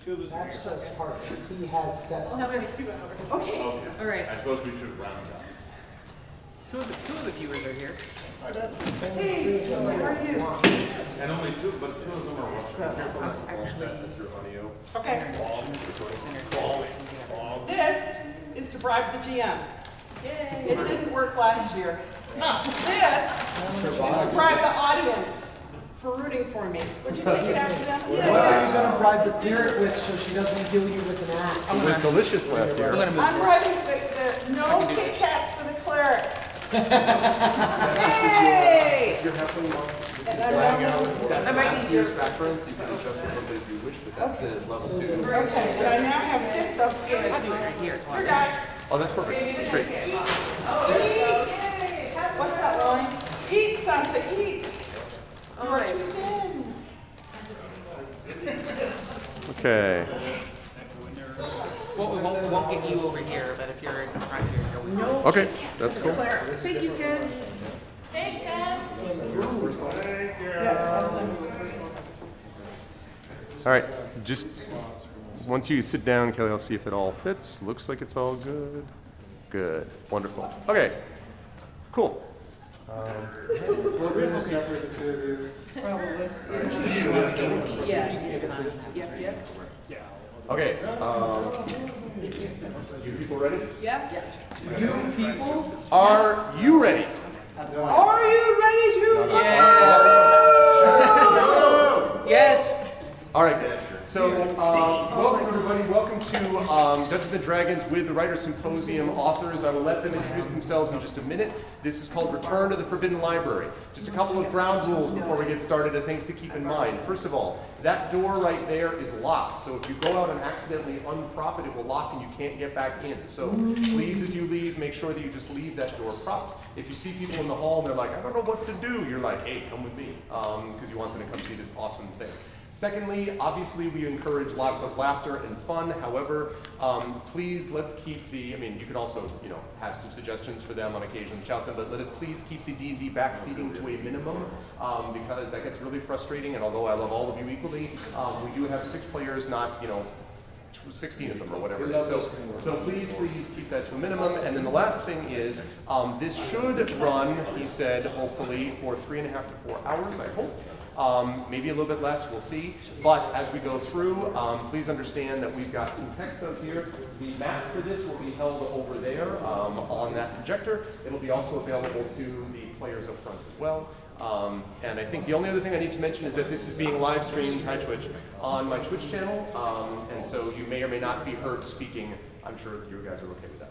2 of us are That's here. just hard, because he has 7. We'll have like 2 hours. Okay. All right. I suppose we should round up. Two of the viewers are here. Hey, how are you? And only 2, but 2 of them are watching. Actually, That's your audio. Okay. Bob. This is to bribe the GM. It didn't work last year. This is to bribe the audience for rooting for me. Would you take it after that? What are you going to bribe the cleric with so she doesn't kill you with an axe? It was delicious last year. I'm bribing the no Kit Kats for the cleric. Yay! You're having That's last year's background, so you can adjust it a little bit if you wish, but that's the level 2. Okay, and I now have this up here. right here. Here, guys. Oh, that's perfect. That's great. Eat. What's that line? Eat something. Eat. You are too thin. Okay. Well, we won't get you over here, but if you're in the front here, you'll No. Okay, that's cool. Thank you, Ken. Hey, Ken. All right, just once you sit down, Kelly, I'll see if it all fits. Looks like it's all good. Good, wonderful. Okay, cool. We're going to separate the 2 of you. Probably. Yep. Okay, you people ready? Yes. You people? Are you ready? Are you ready to? Yes. All right, so welcome everybody. Welcome to Dungeons & Dragons with the Writer Symposium authors. I will let them introduce themselves in just a minute. This is called Return to the Forbidden Library. Just a couple of ground rules before we get started of things to keep in mind. First of all, that door right there is locked, so if you go out and accidentally unprop it, it will lock and you can't get back in. So please, as you leave, make sure that you just leave that door propped. If you see people in the hall and they're like, I don't know what to do, you're like, hey, come with me, because you want them to come see this awesome thing. Secondly, obviously we encourage lots of laughter and fun. However, please let's keep the, you could also, have some suggestions for them on occasion, shout them, but let us please keep the D&D back seating to a minimum, because that gets really frustrating, and although I love all of you equally, we do have 6 players, not, 16 of them or whatever it is. So please keep that to a minimum. And then the last thing is, this should run, he said, hopefully for 3.5 to 4 hours, I hope. Maybe a little bit less, we'll see. But as we go through, please understand that we've got some text up here. The map for this will be held over there on that projector. It'll be also available to the players up front as well. And I think the only other thing I need to mention is that this is being live streamed, hi Twitch, on my Twitch channel. And so you may or may not be heard speaking. I'm sure you guys are okay with that.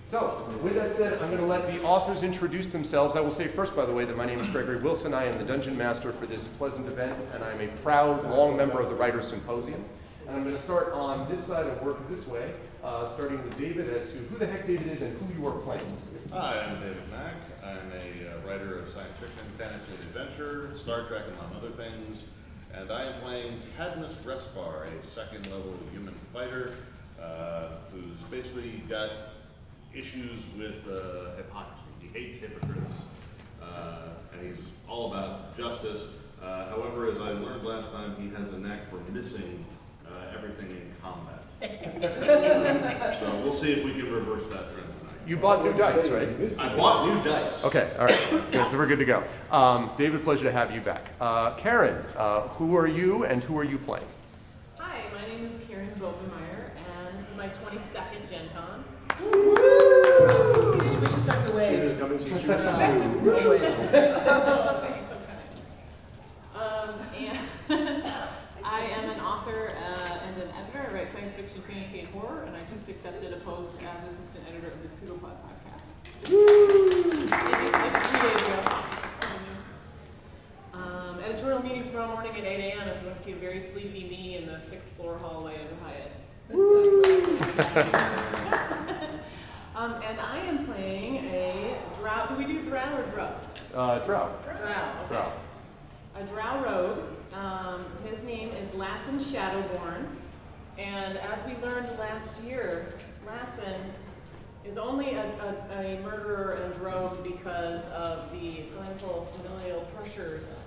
So, with that said, I'm going to let the authors introduce themselves. I will say first, by the way, that my name is Gregory Wilson. I am the Dungeon Master for this pleasant event, and I'm a proud, long member of the Writers Symposium. And I'm going to start on this side and work this way, starting with David as to who the heck David is and who you are playing. Hi, I'm David Mack. I'm a writer of science fiction, fantasy, and adventure, Star Trek, among other things. And I am playing Cadmus Respar, a second-level human fighter who's basically got issues with hypocrisy. He hates hypocrites, and he's all about justice. However, as I learned last time, he has a knack for missing everything in combat. So we'll see if we can reverse that trend tonight. You bought new dice, right? I bought new dice. Okay, all right. Good, so we're good to go. David, pleasure to have you back. Karen, who are you and who are you playing? Hi, my name is Karen Bovenmeyer, and this is my 22nd Gen Con. Woo! We should start the wave. Thank you so kind. And I am an author and an editor. I write science fiction, fantasy, and horror, and I just accepted a post as assistant editor of the Pseudopod podcast. Like 3 days ago. Editorial meeting tomorrow morning at 8 a.m. if you want to see a very sleepy me in the 6th floor hallway of the Hyatt. And I am playing a drow. Do we do drow or drow? Drow. Drow. Okay. Drow. A drow rogue. His name is Lassen Shadowborn. And as we learned last year, Lassen is only a murderer and rogue because of the parental familial pressures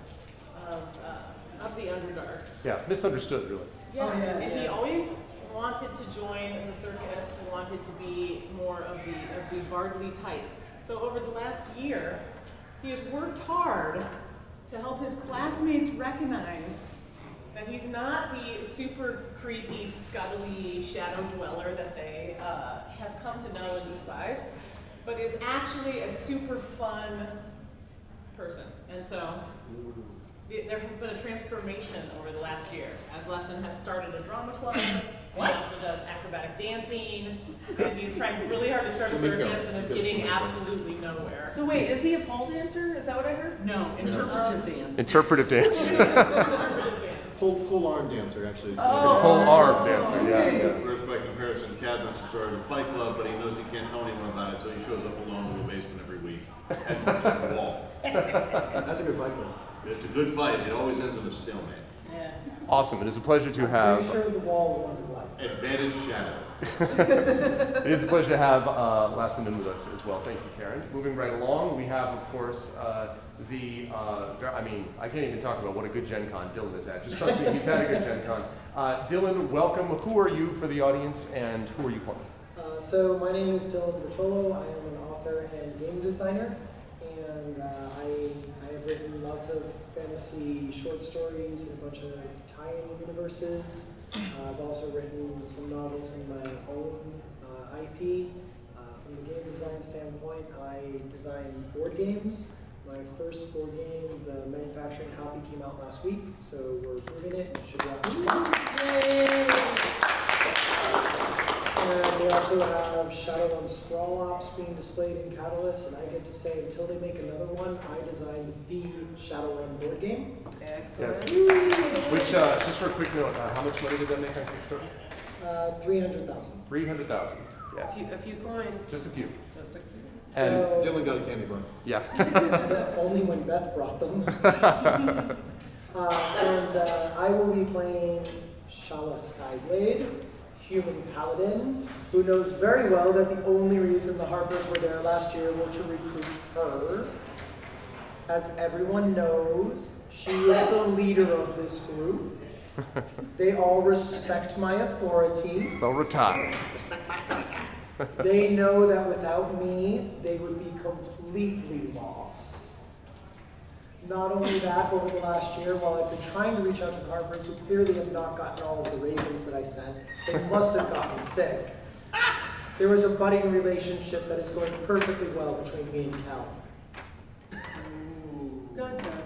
of the Underdark. Yeah, misunderstood, really. Yeah, Oh, yeah, and he yeah. always wanted to join the circus, wanted to be more of the Bardley type. So over the last year, he has worked hard to help his classmates recognize that he's not the super creepy, scuttly shadow dweller that they have come to know and despise, but is actually a super fun person. And so there has been a transformation over the last year, as Lesson has started a drama club. He also does acrobatic dancing, and he's trying really hard to start a circus and is getting absolutely nowhere. So wait, is he a pole dancer? Is that what I heard? No, interpretive dance. Interpretive dance. Interpretive dance. Pull arm dancer, actually. Pole arm dancer, yeah. Whereas by comparison, Cadmus has started a fight club, but he knows he can't tell anyone about it, so he shows up alone in the basement every week and punches the wall. That's a good fight club. It's a good fight. It always ends in a stalemate. Yeah. Awesome. It is a pleasure to Pretty have. sure the wall won lights. Advantage shadow. It is a pleasure to have Lassen with us as well. Thank you, Karen. Moving right along, we have, of course, I mean, I can't even talk about what a good Gen Con Dylan is at. Just trust me, he's had a good Gen Con. Dylan, welcome. Who are you for the audience, and who are you playing? So my name is Dylan Bertolo. I am an author and game designer, and I have written lots of fantasy short stories, a bunch of tie-in universes. I've also written some novels in my own IP. From the game design standpoint, I design board games. My first board game, the manufacturing copy, came out last week, so we're proving it. It should wrap And we also have Shadow and Sprawl Ops being displayed in Catalyst, and I get to say, until they make another one, I designed the Shadowrun board game. Excellent. Yes. Which, just for a quick note, how much money did that make on Kickstarter? 300,000. 300,000. Yeah. A few coins. Just a few. Just a few. And So, Dylan got a candy bar. yeah. only when Beth brought them. I will be playing Shala Skyblade, human paladin, who knows very well that the only reason the Harpers were there last year were to recruit her. As everyone knows, she is the leader of this group. They all respect my authority. They'll retire. They know that without me, they would be completely lost. Not only that, over the last year, while I've been trying to reach out to the Harpers, who clearly have not gotten all of the ravens that I sent, they must have gotten sick. There was a budding relationship that is going perfectly well between me and Cal. Dun, dun,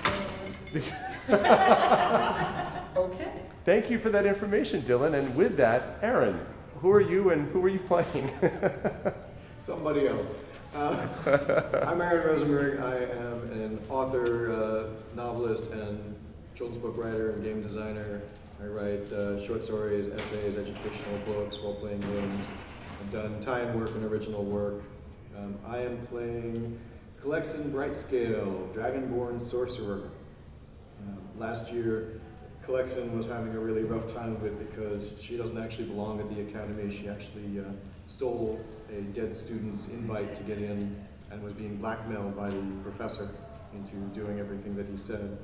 dun. Okay. Thank you for that information, Dylan. And with that, Aaron, who are you and who are you playing? Somebody else. I'm Aaron Rosenberg. I am an author, novelist, and children's book writer and game designer. I write short stories, essays, educational books, role-playing games. I've done tie-in work and original work. I am playing Kalexin Brightscale, Dragonborn Sorcerer. Last year, Kalexin was having a really rough time of it because she doesn't actually belong at the academy. She actually stole a dead student's invite to get in and was being blackmailed by the professor into doing everything that he said,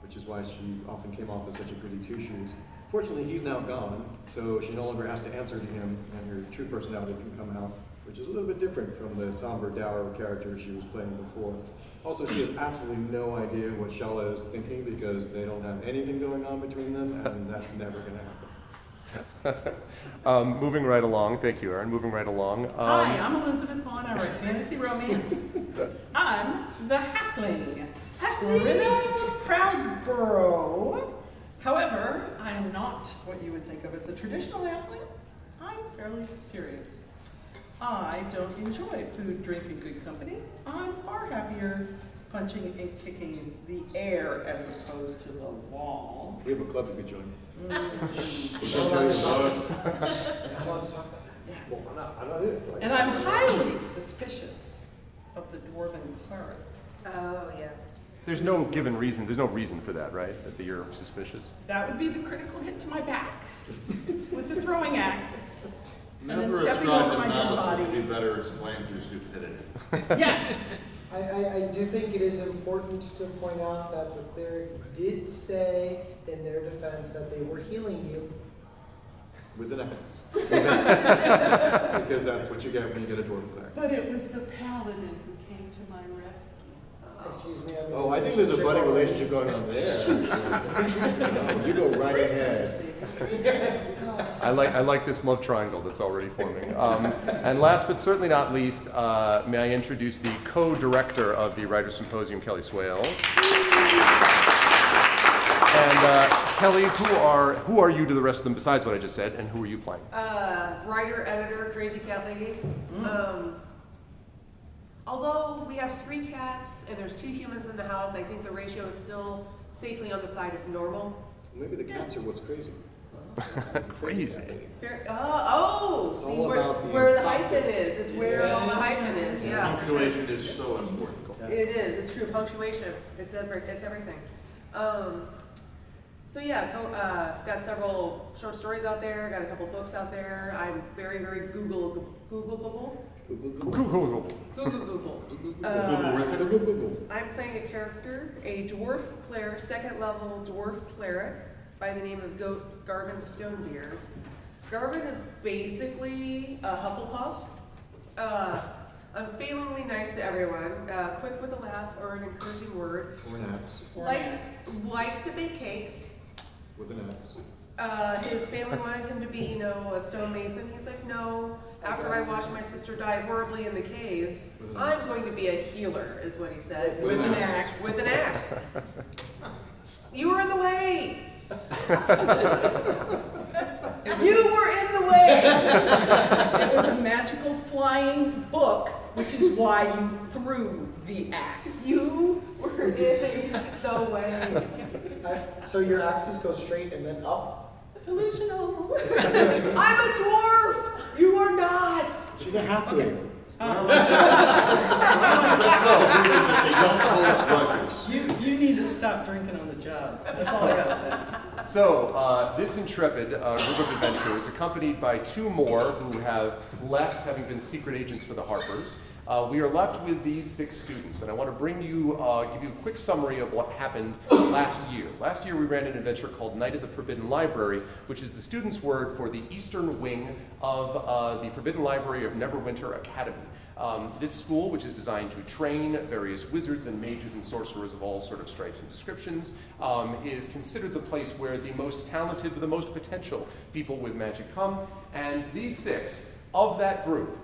which is why she often came off as such a goody two-shoes. Fortunately, he's now gone, so she no longer has to answer to him, and her true personality can come out, which is a little bit different from the somber, dour character she was playing before. Also, she has absolutely no idea what Shala is thinking because they don't have anything going on between them, and that's never going to happen. Moving right along. Thank you, Aaron. Moving right along. Hi, I'm Elizabeth Vaughn. I write fantasy romance. I'm the halfling. Corinna Proudborough. However, I'm not what you would think of as a traditional halfling. I'm fairly serious. I don't enjoy food, drink, and good company. I'm far happier punching and kicking the air as opposed to the wall. We have a club you could join. I'm not in it, so And I'm highly suspicious of the dwarven cleric. Oh, yeah. There's no given reason. There's no reason for that, right? That you're suspicious. That would be the critical hit to my back with the throwing axe. And then Never stepping ascribe over to my dead malice body. would be better explained through stupidity. Yes. I do think it is important to point out that the cleric did say in their defense that they were healing you. With an X. Because that's what you get when you get a dwarf cleric. But it was the paladin who came to my rescue. Excuse me. I'm in Oh, a I think there's a budding relationship relationship going on there. No, you go right ahead. I like this love triangle that's already forming. And last but certainly not least, may I introduce the co-director of the Writer Symposium, Kelly Swales. And Kelly, who are you to the rest of them besides what I just said, and who are you playing? Writer, editor, crazy cat lady. Although we have 3 cats and there's 2 humans in the house, I think the ratio is still safely on the side of normal. Maybe the cats are what's crazy. Crazy. Cat lady. See It's all about the where the hyphen process. is where all the hyphen is, yeah. Punctuation is so important. It is, it's true, punctuation, it's everything. So yeah, I've got several short stories out there, got a couple books out there. I'm very, very Googleable. Cool. Google. Google. I'm playing a character, a dwarf cleric, 2nd level dwarf cleric by the name of Garvin Stonebeard. Garvin is basically a Hufflepuff. Unfailingly nice to everyone, quick with a laugh or an encouraging word. Or an X. Likes to bake cakes. With an X. His family wanted him to be, a stonemason. He's like, no. After I watched my sister die horribly in the caves, I'm going to be a healer, is what he said. With an axe. With an axe. You were in the way. You were in the way. It was a magical flying book, which is why you threw the axe. You were in the way. So your axes go straight and then up? Delusional. I'm a dwarf. You are not. She's a halfling. You need to stop drinking on the job. That's all I gotta say. So, this intrepid group of adventurers, accompanied by 2 more who have left, having been secret agents for the Harpers, we are left with these 6 students, and I want to give you a quick summary of what happened last year. Last year we ran an adventure called Night at the Forbidden Library, which is the students' word for the eastern wing of the Forbidden Library of Neverwinter Academy. This school, which is designed to train various wizards and mages and sorcerers of all sort of stripes and descriptions, is considered the place where the most talented, with the most potential people with magic come, and these 6 of that group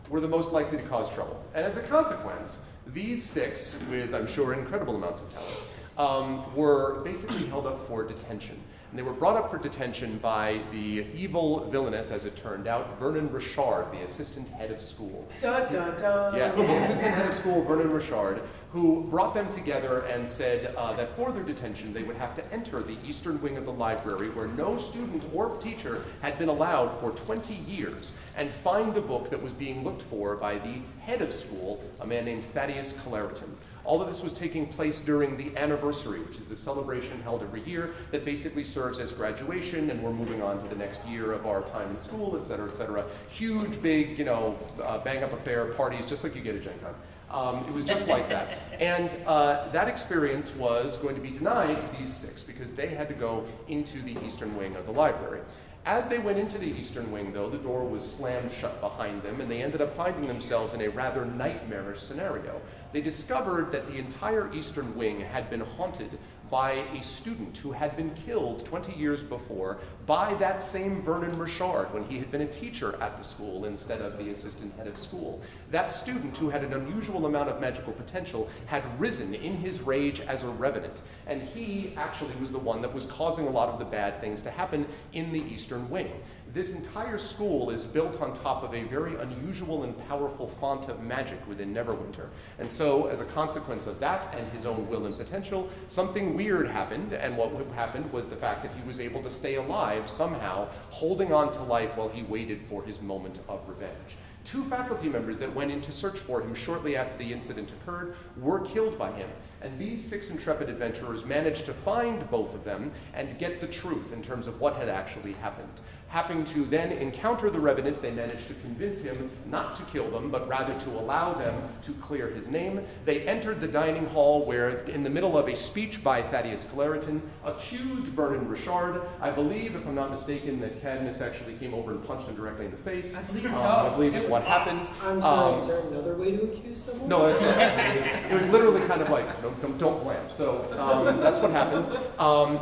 were the most likely to cause trouble. And as a consequence, these 6, with I'm sure incredible amounts of talent, were basically held up for detention. And they were brought up for detention by the evil villainous, as it turned out, Vernon Richard, the assistant head of school. Dun, dun, dun. Yes, the assistant head of school, Vernon Richard, who brought them together and said that for their detention they would have to enter the eastern wing of the library, where no student or teacher had been allowed for 20 years, and find a book that was being looked for by the head of school, a man named Thaddeus Clariton. All of this was taking place during the anniversary, which is the celebration held every year that basically serves as graduation, and we're moving on to the next year of our time in school, et cetera, et cetera. Huge, big, bang-up affair, parties, just like you get at Gen Con. It was just like that. And that experience was going to be denied to these 6 because they had to go into the eastern wing of the library. As they went into the eastern wing, though, the door was slammed shut behind them, and they ended up finding themselves in a rather nightmarish scenario. They discovered that the entire eastern wing had been haunted by a student who had been killed 20 years before by that same Vernon Richard when he had been a teacher at the school instead of the assistant head of school. That student, who had an unusual amount of magical potential, had risen in his rage as a revenant, and he actually was the one that was causing a lot of the bad things to happen in the eastern wing. This entire school is built on top of a very unusual and powerful font of magic within Neverwinter. And so, as a consequence of that and his own will and potential, something weird happened, and what happened was the fact that he was able to stay alive somehow, holding on to life while he waited for his moment of revenge. 2 faculty members that went in to search for him shortly after the incident occurred were killed by him. And these 6 intrepid adventurers managed to find both of them and get the truth in terms of what had actually happened. Happening to then encounter the Revenant, they managed to convince him not to kill them, but rather to allow them to clear his name. They entered the dining hall where, in the middle of a speech by Thaddeus Claritin, accused Vernon Richard. I believe, if I'm not mistaken, that Cadmus actually came over and punched him directly in the face. I believe so. I believe is It what was happened. I'm sorry, is there another way to accuse someone? No, it was literally kind of like, don't blame. So that's what happened.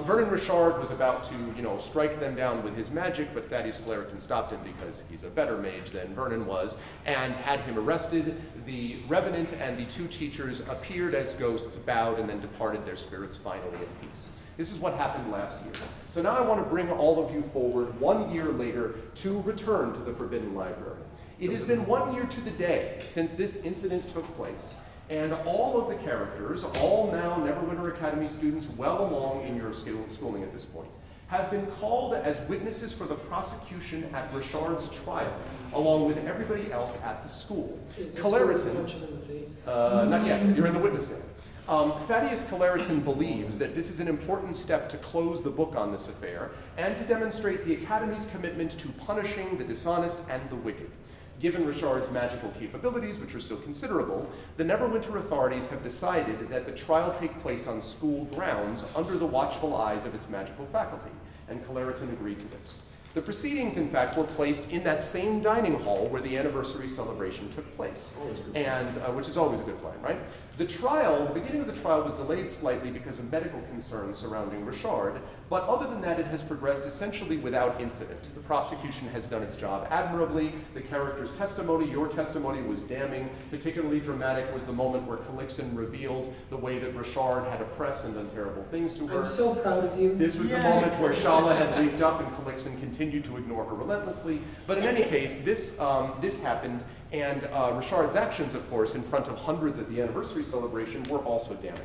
Vernon Richard was about to, strike them down with his magic, but Thaddeus Claritin stopped him because he's a better mage than Vernon was, and had him arrested. The Revenant and the 2 teachers appeared as ghosts, bowed, and then departed their spirits finally in peace. This is what happened last year. So now I want to bring all of you forward 1 year later to return to the Forbidden Library. It has been 1 year to the day since this incident took place, and all of the characters, all now Neverwinter Academy students well along in your schooling at this point, have been called as witnesses for the prosecution at Richard's trial, along with everybody else at the school. Is this where you punch him in the face? Not yet. You're in the witness stand. Thaddeus Claritin believes that this is an important step to close the book on this affair and to demonstrate the Academy's commitment to punishing the dishonest and the wicked. Given Richard's magical capabilities, which are still considerable, the Neverwinter authorities have decided that the trial take place on school grounds under the watchful eyes of its magical faculty, and Claritin agreed to this. The proceedings, in fact, were placed in that same dining hall where the anniversary celebration took place, and which is always a good plan, right? The beginning of the trial was delayed slightly because of medical concerns surrounding Richard, but other than that, it has progressed essentially without incident. The prosecution has done its job admirably. The character's testimony, your testimony, was damning. Particularly dramatic was the moment where Calixin revealed the way that Richard had oppressed and done terrible things to her. I'm so proud of you. This was the moment where Shala had leaped up and Calixin continued to ignore her relentlessly. But in any case, this happened, and Richard's actions, of course, in front of hundreds at the anniversary celebration were also damning.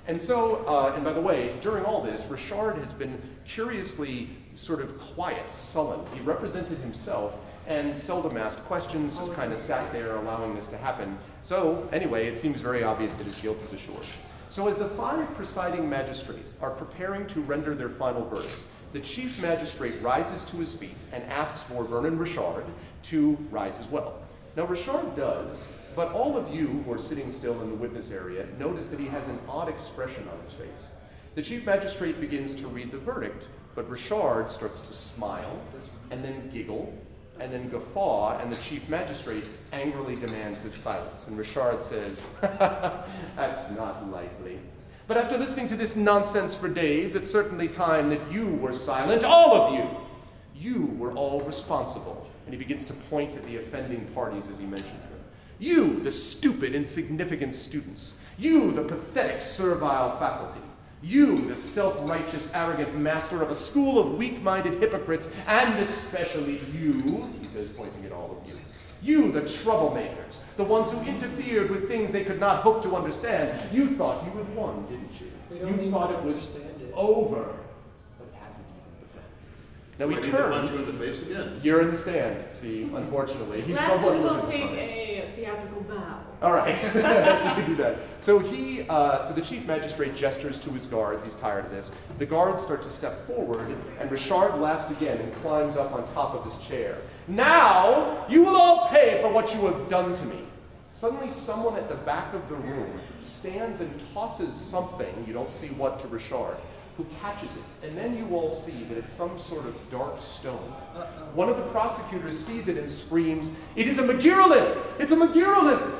And so, and by the way, during all this, Richard has been curiously sort of quiet, sullen. He represented himself and seldom asked questions, just kind of sat there allowing this to happen. So anyway, it seems very obvious that his guilt is assured. So as the 5 presiding magistrates are preparing to render their final verdict, the chief magistrate rises to his feet and asks for Vernon Richard to rise as well. Now Richard does, but all of you who are sitting still in the witness area notice that he has an odd expression on his face. The chief magistrate begins to read the verdict, but Richard starts to smile, and then giggle, and then guffaw, and the chief magistrate angrily demands his silence. And Richard says, "That's not likely. But after listening to this nonsense for days, it's certainly time that you were silent, all of you. You were all responsible." And he begins to point at the offending parties as he mentions them. You, the stupid, insignificant students. You, the pathetic, servile faculty. You, the self-righteous, arrogant master of a school of weak-minded hypocrites, and especially you, he says, pointing at all of you. You, the troublemakers, the ones who interfered with things they could not hope to understand. You thought you had won, didn't you? You thought it was over. But it hasn't even begun. Now he turns. Punch you in the face again. You're in the stand, see, unfortunately. He's Last somewhat one will limited take on it. a theatrical bow. All right, so we can do that. So so the chief magistrate gestures to his guards. He's tired of this. The guards start to step forward, and Richard laughs again and climbs up on top of his chair. Now, you will all pay for what you have done to me. Suddenly, someone at the back of the room stands and tosses something, you don't see what, to Richard, who catches it. And then you all see that it's some sort of dark stone. One of the prosecutors sees it and screams, "It is a Magirolith! It's a Magirolith!"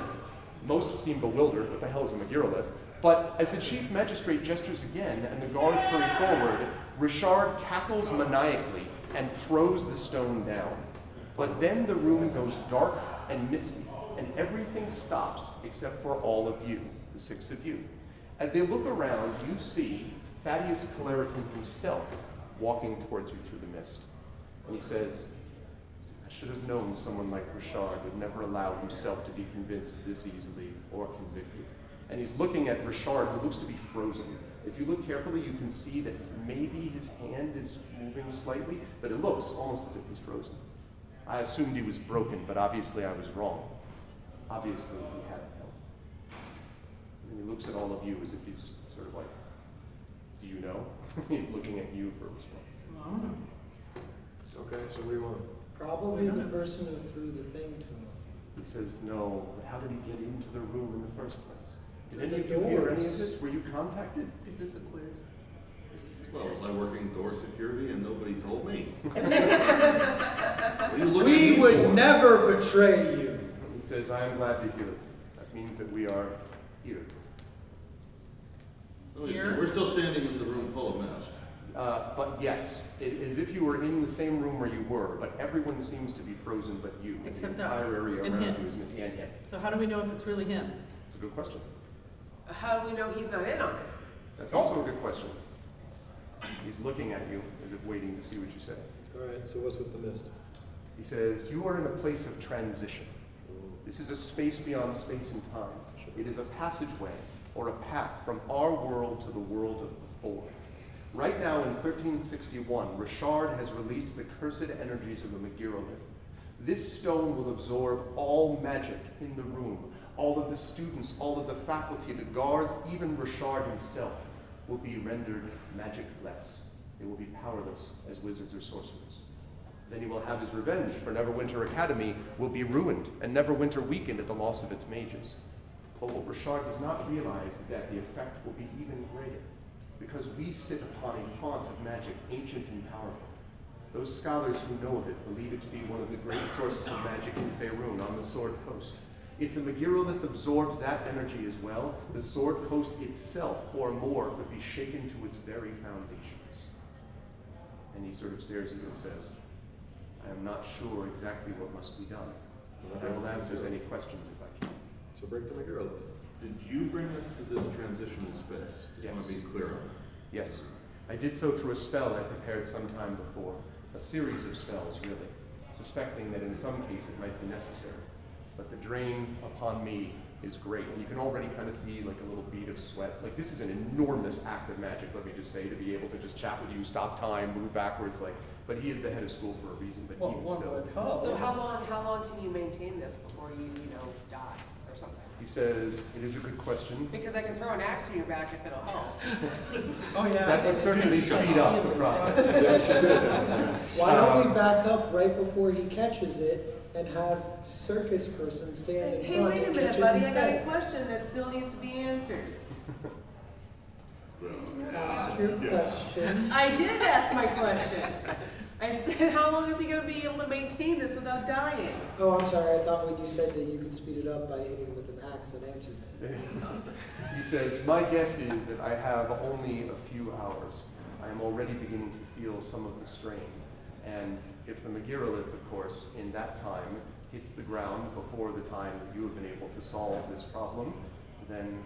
Most seem bewildered. What the hell is a Magirolith? But as the chief magistrate gestures again and the guards hurry forward, Richard cackles maniacally and throws the stone down. But then the room goes dark and misty, and everything stops except for all of you, the 6 of you. As they look around, you see Thaddeus Claritin himself walking towards you through the mist. And he says, "I should have known someone like Richard would never allow himself to be convinced this easily or convicted." And he's looking at Richard, who looks to be frozen. If you look carefully, you can see that maybe his hand is moving slightly, but it looks almost as if he's frozen. I assumed he was broken, but obviously I was wrong. Obviously he had help. And And he looks at all of you as if he's sort of like, do you know? He's looking at you for a response. Okay, so what do you want? Probably the person who threw the thing to him. He says, no, but how did he get into the room in the first place? Did Through any of the you hear any of doors. this? Were you contacted? Is this a quiz? This is a Well, was test. I working door security and nobody told me? What are you looking at We me would for? never betray you. He says, I am glad to hear it. That means that we are here. Oh, you see, Here? we're still standing in the room full of mist. But yes, it is as if you were in the same room where you were, but everyone seems to be frozen but you. Except the us. entire area And around him. you is misty and him. So how do we know if it's really him? It's a good question. How do we know he's not in on it? That's also a good question. He's looking at you as if waiting to see what you say. All right, so what's with the mist? He says, you are in a place of transition. This is a space beyond space and time. It is a passageway or a path from our world to the world of before. Right now in 1361, Richard has released the cursed energies of the Megirolith. This stone will absorb all magic in the room. All of the students, all of the faculty, the guards, even Richard himself will be rendered magic-less. They will be powerless as wizards or sorcerers. Then he will have his revenge, for Neverwinter Academy will be ruined, and Neverwinter weakened at the loss of its mages. But what Richard does not realize is that the effect will be even greater, because we sit upon a font of magic, ancient and powerful. Those scholars who know of it believe it to be one of the great sources of magic in Faerun on the Sword Coast. If the Megirolith absorbs that energy as well, the Sword Coast itself, or more, could be shaken to its very foundations. And he sort of stares at you and says, I am not sure exactly what must be done, but I will answer any questions if I can. So break the Megirolith. Did you bring us to this transitional space? I want to be clear on it. Yes, I did so through a spell I prepared some time before. A series of spells, really, suspecting that in some case it might be necessary. But the drain upon me is great. And you can already kind of see like a little bead of sweat. Like this is an enormous act of magic, let me just say, to be able to just chat with you, stop time, move backwards. Like, but he is the head of school for a reason, but even still. So how long can you maintain this before you die or something? He says, it is a good question. Because I can throw an axe in your back if it'll help. Oh yeah. That would certainly speed up the process. Why don't we back up right before he catches it and have circus person stand in Hey, front wait a and minute, catch it buddy. I got a instead? question that still needs to be answered. Ask your question. I did ask my question. I said, how long is he going to be able to maintain this without dying? Oh, I'm sorry. I thought when you said that you could speed it up by hitting with an axe, that answered that. He says, my guess is that I have only a few hours. I am already beginning to feel some of the strain. And if the Megirolith, of course, in that time hits the ground before the time that you have been able to solve this problem, then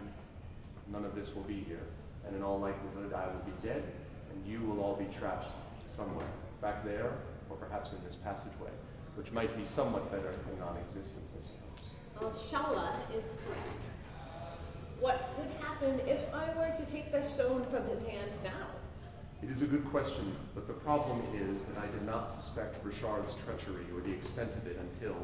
none of this will be here. And in all likelihood, I will be dead, and you will all be trapped somewhere, back there, or perhaps in this passageway, which might be somewhat better than non-existence, I suppose. Well, Shala is correct. What would happen if I were to take the stone from his hand now? It is a good question, but the problem is that I did not suspect Richard's treachery or the extent of it until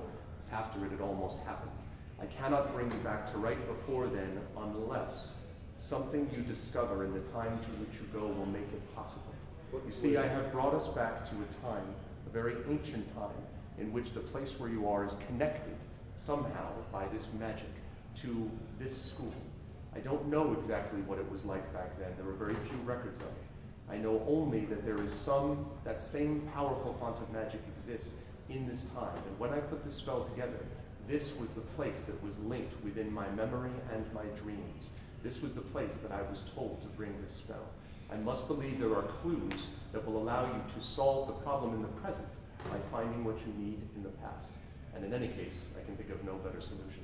after it had almost happened. I cannot bring you back to right before then unless something you discover in the time to which you go will make it possible. You see, I have brought us back to a time, a very ancient time, in which the place where you are is connected somehow by this magic to this school. I don't know exactly what it was like back then. There were very few records of it. I know only that there is that same powerful font of magic exists in this time. And when I put this spell together, this was the place that was linked within my memory and my dreams. This was the place that I was told to bring this spell. I must believe there are clues that will allow you to solve the problem in the present by finding what you need in the past. And in any case, I can think of no better solution.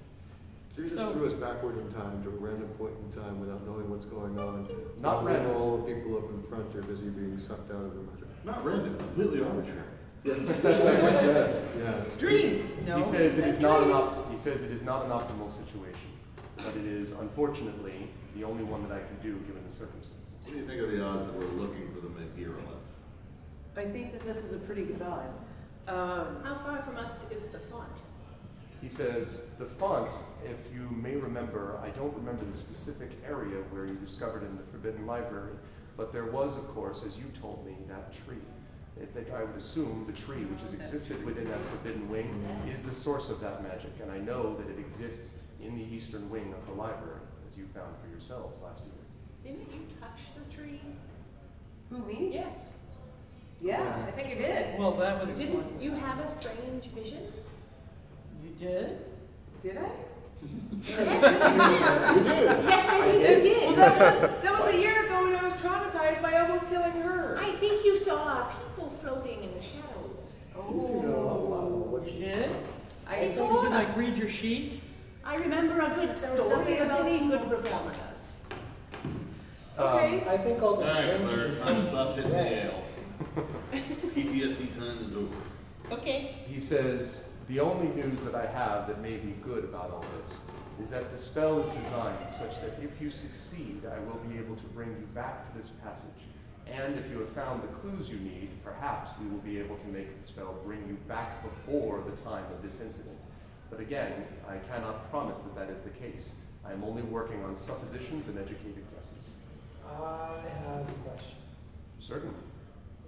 So you just threw us backward in time to a random point in time without knowing what's going on. Not While random. all the people up in front are busy being sucked out of the magic. Not random, completely arbitrary. Yeah. Dreams. No. He says it is not enough. He says it is not an optimal situation, but it is unfortunately the only one that I can do given the circumstances. What do you think of the odds that we're looking for the Megirolith? I think that this is a pretty good odd. How far from us is the font? He says, the font, if you may remember, I don't remember the specific area where you discovered in the Forbidden Library, but there was, of course, as you told me, that tree. I would assume the tree, which has existed within that Forbidden Wing, is the source of that magic, and I know that it exists in the eastern wing of the library, as you found for yourselves last year. Didn't you touch the tree? Who, me? Yes. Yeah, I think I did. Well, that would explain. Didn't you have a strange vision? You did? Did I? You did. Yes, I think you did. Well, that was a year ago when I was traumatized by almost killing her. I think you saw people floating in the shadows. You seem to know a lot about what You she did? I Did you like read your sheet? I remember a good story about any good performance. Okay. I think all the Alright, drinking Claire, time to stop hitting the Yeah. ale. PTSD time is over. Okay. He says, the only news that I have that may be good about all this is that the spell is designed such that if you succeed, I will be able to bring you back to this passage. And if you have found the clues you need, perhaps we will be able to make the spell bring you back before the time of this incident. But again, I cannot promise that that is the case. I am only working on suppositions and educated guesses. I have a question. Certainly.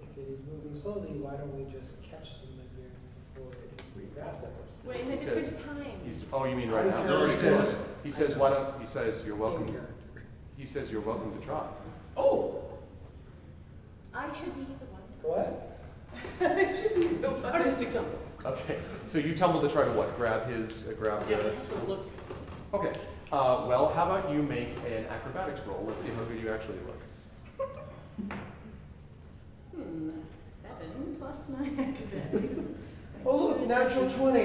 If it is moving slowly, why don't we just catch them again before it hits the grass? We're in a He says- different time. Oh, you mean right now? He says, why don't, he says, you're welcome. He says, you're welcome to try. Oh. I should be the one. Go ahead. I should be the artistic tumble. Okay, so you tumble to try to what? Grab his, grab Yeah, the... it has to look. Okay, well, how about you make an acrobatics roll? Let's see how good you actually look. 7 plus my acrobatics. Oh, look, natural 20.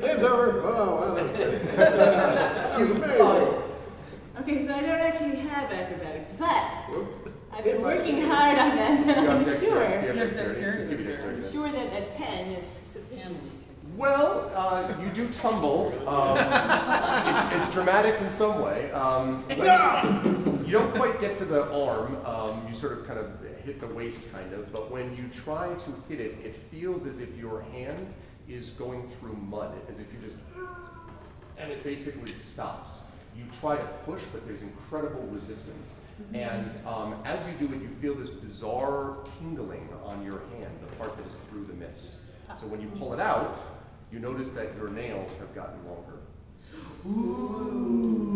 Game's over. Oh, wow. He's amazing. Okay, so I don't actually have acrobatics, but Whoops. I've been working hard on them, and You I'm have dexterity. sure, You have You have dexterity. Just give me dexterity. dexterity. sure that a 10 is sufficient. Well, you do tumble. It's dramatic in some way. You don't quite get to the arm. You sort of kind of hit the waist, kind of. But when you try to hit it, it feels as if your hand is going through mud, as if you just, and it basically stops. You try to push, but there's incredible resistance. And as you do it, you feel this bizarre tingling on your hand, the part that is through the mist. So when you pull it out, you notice that your nails have gotten longer. I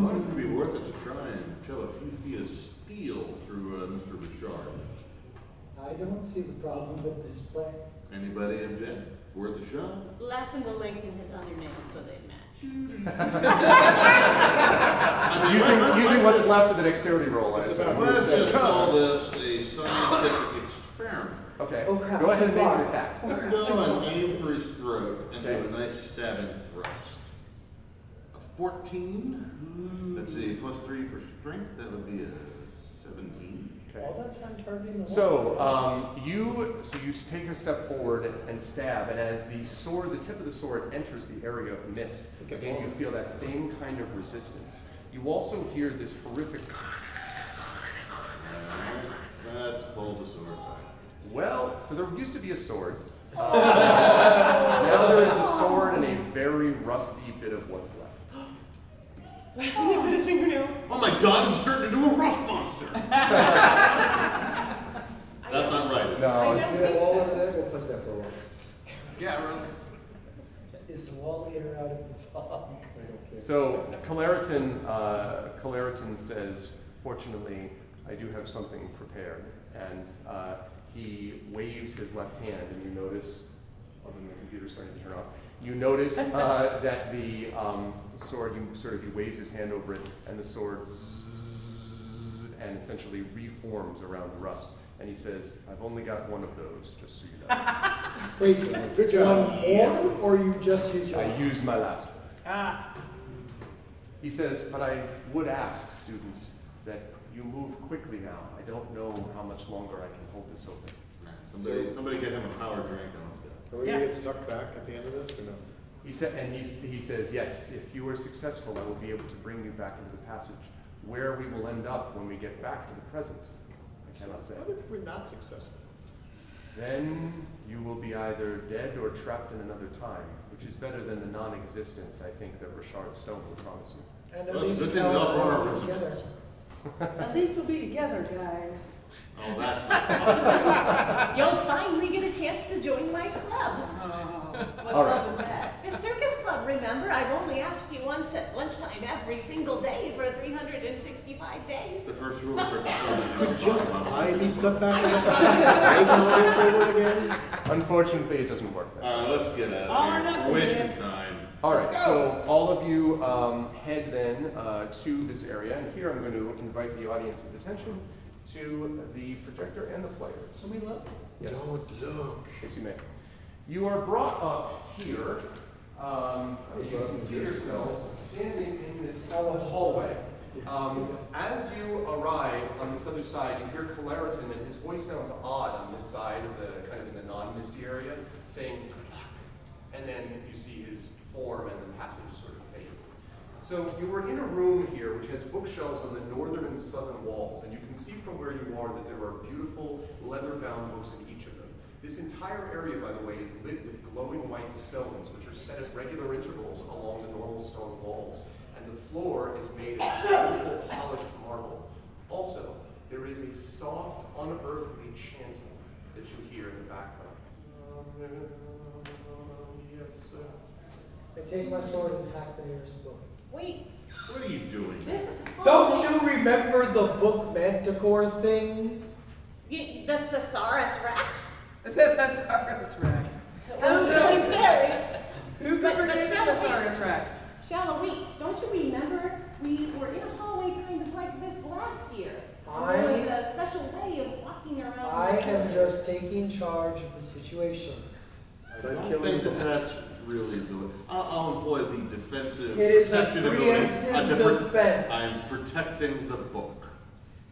wonder if it would be worth it to try and shove a few feet of steel through Mr. Richard. I don't see the problem with this plan. Anybody object? Worth a shot? Lassen will lengthen his undernails so they match. Using what's left of the dexterity roll, I It's assume. about- Let's just call this a scientific experiment. Okay, Oh, crap. go ahead and make an Too far. attack. Let's go and aim for his throat and Okay. do a nice stabbing thrust. A 14. Let's see, plus 3 for strength, that would be a 17. Okay. All that time targeting the So, you take a step forward and stab, and as the tip of the sword enters the area of mist, again you feel that same kind of resistance. You also hear this horrific. Let's pull the sword back. Well, so there used to be a sword. Now there is a sword and a very rusty bit of what's left. Lassen looks at his fingernails. Oh my god, he's turned into a rust monster! That's not right. is it? No, it's, See that wall over there? We'll punch that for a while. Yeah, really. Is the wall eater out of the fog? I don't care. so Caleriton says, fortunately, I do have something prepared. And he waves his left hand, and you notice, other than the computer starting to turn off, you notice that the sword, he waves his hand over it, and the sword and essentially reforms around the rust. And he says, I've only got one of those, just so you know. Wait, Good job. one more, or you just use your I used my last one. Ah, He says, but I would ask, students, that you move quickly now. I don't know how much longer I can hold this open. Somebody get him a power drink and let's go. Are we gonna get sucked back at the end of this or no? He says, yes, if you are successful, I will be able to bring you back into the passage. Where we will end up when we get back to the present, I cannot say. What if we're not successful? then you will be either dead or trapped in another time, which is better than the non-existence, I think, that Richard Stone will promise you. And Well, at it's a least good thing we all brought our we're together. resumes. At least we'll be together, guys. Oh, that's not. You'll finally get a chance to join my club. What All club right. is that? The circus club, remember? I've only asked you once at lunchtime every single day for 365 days. The first rule of circus club is you Could don't just talk about I be circus. stuck back in the past? Make an audio forward again? Unfortunately, it doesn't work that way. All right, let's get out All or of here. nothing, We're wasting man. time. All right, Let's go. so all of you head then to this area, and here I'm going to invite the audience's attention to the projector and the players. Can we look? Yes. Don't look. Yes, you may. You are brought up here. You can see yourselves standing in this hallway. As you arrive on this other side, you hear Claritin, and his voice sounds odd on this side of the kind of in the non-misty area, saying "good luck," and then you see his form and the passage sort of fade. So you were in a room here which has bookshelves on the northern and southern walls, and you can see from where you are that there are beautiful leather-bound books in each of them. This entire area, by the way, is lit with glowing white stones, which are set at regular intervals along the normal stone walls, and the floor is made of beautiful polished marble. Also, there is a soft, unearthly chanting that you hear in the background. Yes, sir. I take my sword and hack the nearest book. Wait, What are you doing? this is Don't you remember the book Manticore thing? The Thesaurus Rex? The Thesaurus Rex. That was really scary. Who But- could but forget shall the we- Thesaurus Rex? Shalla, wait, don't you remember we were in a hallway kind of like this last year? I- There was a special way of walking around. I the am corridor. just taking charge of the situation. I don't think that that's really the. I'll employ the defensive It is a protection ability. preemptive defense. I'm protecting the book.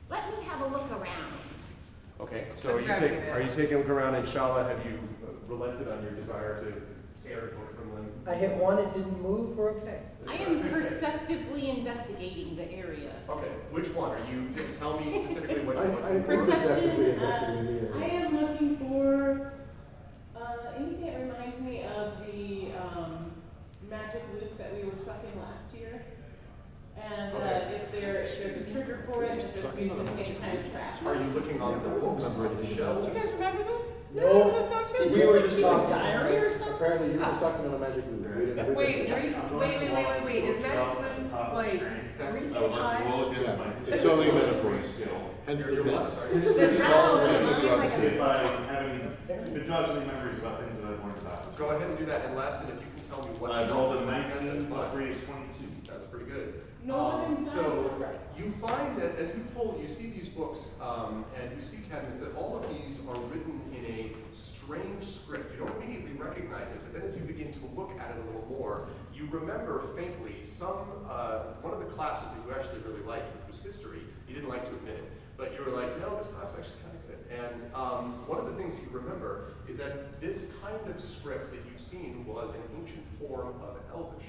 Let me have a look around. Okay, so I'm grabbing it. are you taking a look around, and Shala, have you relented on your desire to stare at the book from them? I hit one, it didn't move, we're okay. I am perceptively investigating the area. Okay, which one? Are you, tell me specifically what you're I looking for. perceptively Perception, investigating the I area. am looking for anything that reminds me of the magic loop that we were sucking last year. And Okay. if there's a trigger for it, it's just being the same kind of track. Are you looking on the books, on the Do you shelves? guys remember this? No. That's not true. We were just Keep a talking. diary or something? Apparently you were sucking on a magic loop. Wait, are you, wait. Is Magic Loop, like, I would like to high? roll against my. It's only a metaphor. Hence the Your bits. what? This It's round all was just a mine, drug. like See if a- I have any good judgment memories about things that I've learned about. Go ahead and do that, and Lassen, if you can tell me what. I shelf rolled you're a looking at, 19 that's plus fine. 3 is 22. That's pretty good. No one inside. So Right. you find that as you pull, you see these books, and you see, Cadmus, that all of these are written in a strange script. You don't immediately recognize it, but then as you begin to look at it a little more, you remember faintly one of the classes that you actually really liked, which was history. You didn't like to admit it, but you were like, no, this class is actually kind of good. And one of the things that you remember is that this kind of script that you've seen was an ancient form of Elvish.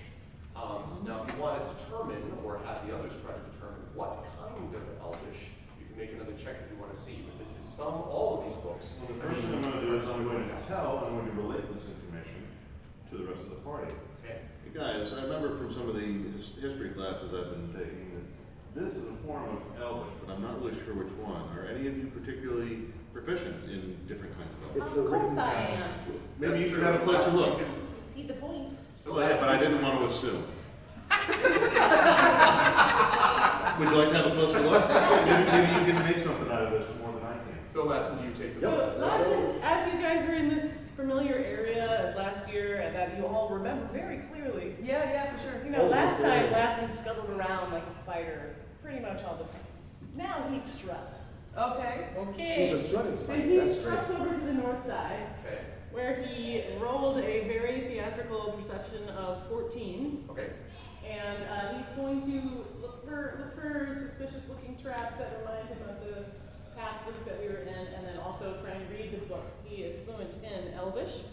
Now, if you want to determine, or have the others try to determine what kind of Elvish, you can make another check if you want to see. But this is all of these books. Well, the first thing I'm going to do is I'm going to relate this information to the rest of the party. Okay. Hey guys, I remember from some of the history classes I've been taking that this is a form of Elvish, but I'm not really sure which one. Are any of you particularly proficient in different kinds of Elvish? It's Of the course written I am. Maybe That's you true. can have a closer Lassen, look. you can- See the points. So Yeah, but I didn't want to assume. Would you like to have a closer look? Maybe you can make something out of this more than I can. So Lassen, you take the So, book. as you guys are in this familiar area as last year, and that you all remember very clearly, Yeah, for sure. you know, last time Lassen scuttled around like a spider pretty much all the time. Now he struts. Okay. Okay. He's a strutting So spider. he That's great. struts over to the north side, Okay. where he rolled a very theatrical perception of 14. Okay. And he's going to look for suspicious-looking traps that remind him of the past loop that we were in, and then also try and read the book. He is fluent in Elvish,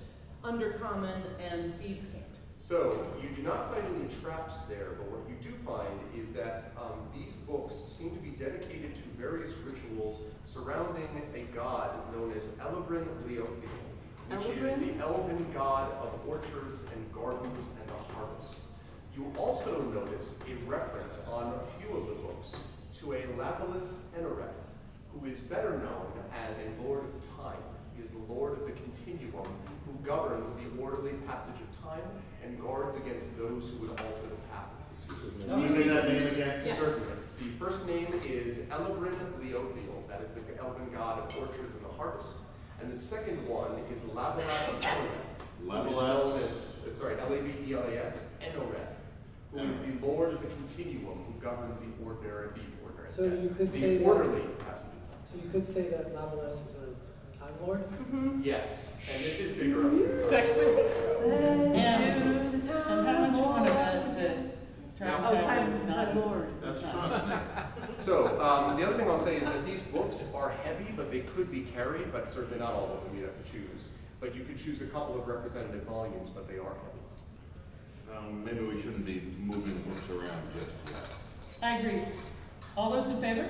Undercommon, and Thieves' Cant. So you do not find any traps there, but what you do find is that these books seem to be dedicated to various rituals surrounding a god known as Elebrin Leothiel, which is the elven god of orchards and gardens and the harvest. You also notice a reference on a few of the books to a Lapilis Enoreth, who is better known as a Lord of Time. He is the Lord of the Continuum, who governs the orderly passage of time and guards against those who would alter the path of history. Can you say that name again? Certainly. The first name is Elebrin Leothiel, that is the elven god of orchards and the harvest. And the second one is Lapilis Enoreth, who is known as, Labelas Enoreth, who is the Lord of the Continuum, who governs the ordinary. So you could say orderly passage. So you could say that Lapilis is a Time Lord? Yes, and this is bigger up It's actually. And how much you want to bet that Time is not Lord. That's fascinating. So, the other thing I'll say is that these books are heavy, but they could be carried, but certainly not all of them. You'd have to choose. But you could choose a couple of representative volumes, but they are heavy. Maybe we shouldn't be moving books around just yet. I agree. All those in favor?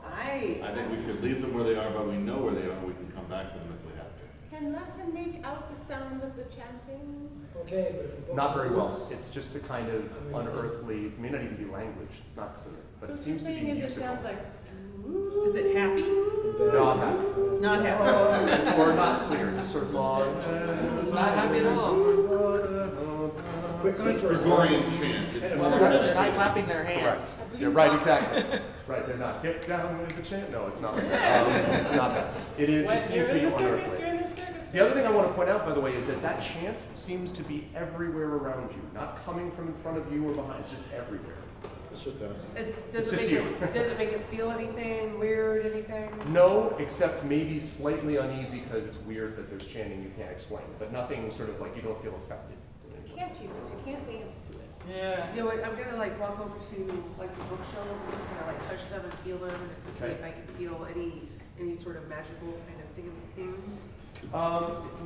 I think we should leave them where they are, but we know where they are. We can come back to them if we have to. Can Lassen make out the sound of the chanting? Okay, but if a book Not very well. moves- It's just a kind of unearthly, it may not even be language. It's not clear, but it seems to be musical. It sounds like. Is it happy? Not happy. Not happy. Or not clear. Just sort of long. Not happy at all. So it's Gregorian chant. It's more They're not clapping their hands. Right. Yeah, right, exactly. Right, they're not. Get down with the chant. No, it's not like that. It's not that. It is. It seems to be unearthly. You're in the circus. The other thing I want to point out, by the way, is that that chant seems to be everywhere around you, not coming from in front of you or behind. It's just everywhere. It's just us. Does it make us feel anything weird, anything? No, except maybe slightly uneasy because it's weird that there's chanting you can't explain, but nothing sort of like you don't feel affected. It's catchy, but you can't dance to it. Yeah. You know what, I'm gonna like walk over to like the bookshelves and just kind of like touch them and feel them and to see if I can feel any sort of magical kind of things.